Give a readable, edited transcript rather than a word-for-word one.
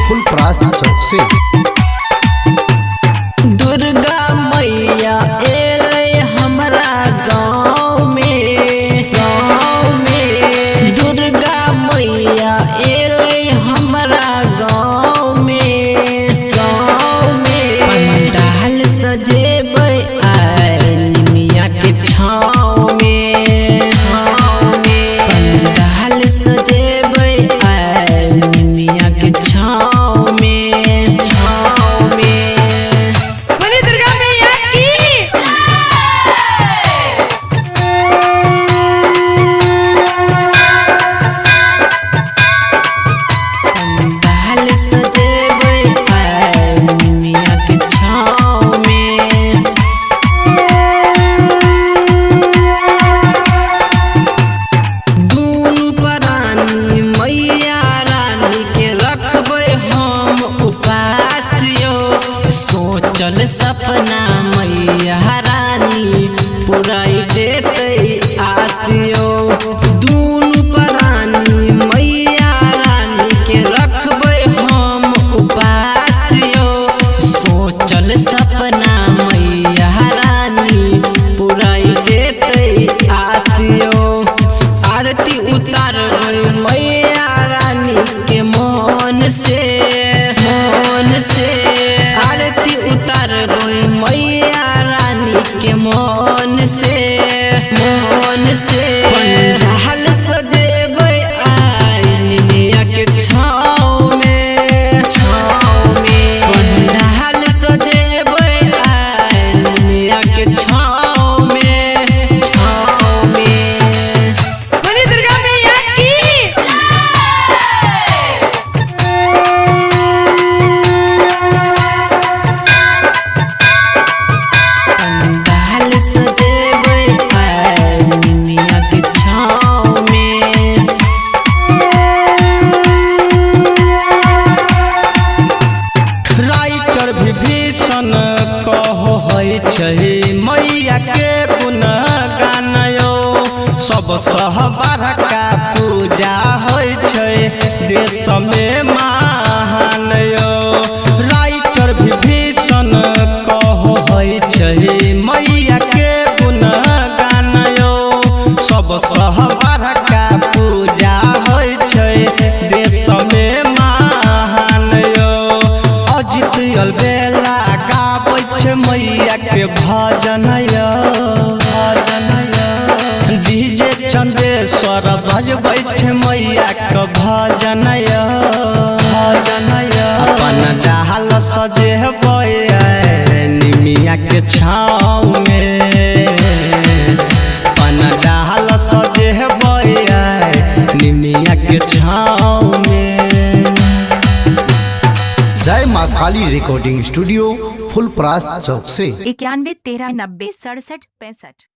फुलपरास चौक से। दुर्गा मैया एले हमरा गाँव में, दुर्गा मैया एले हमरा गाँव में, पंडाल सजेबै आय निमिया के छाँव में, पंडाल सजेबै आय निमिया के छाँव में। चल सपना मैया रानी पुराई देते आसियो, दूनु प्राणी मैया रानी के रखबै हम उपासियो। सोचल सपना मैया रानी पुराई देते आसियो, आरती उतारबै मैया रानी के मन से, आरती उतारबै मैया रानी के मन से, पंडाल सजेबै आय निमिया के छाँव में, पंडाल सजेबै आय निमिया के छाँव में। बोली दुर्गा मैया की। मैया के गुण गानयो सब सहबार का पूजा होय छै देश में महान यो। राइटर विभीषण कहै छै मैया के गुण गानयो सब सहबार का पूजा होय छै देश में महान यो। अजित अलबेला गाबै छै मैया के भजन यो, डीजे चंदेश्वर बजबै छै मैया के भजन यो। अपन डाल सजेबै निमिया के छाँव में, अपन डाल सजेबै निमिया के छाँव में। जय माँ काली रिकॉर्डिंग स्टूडियो फुलपरास चौक से। 91 13 90 67 65।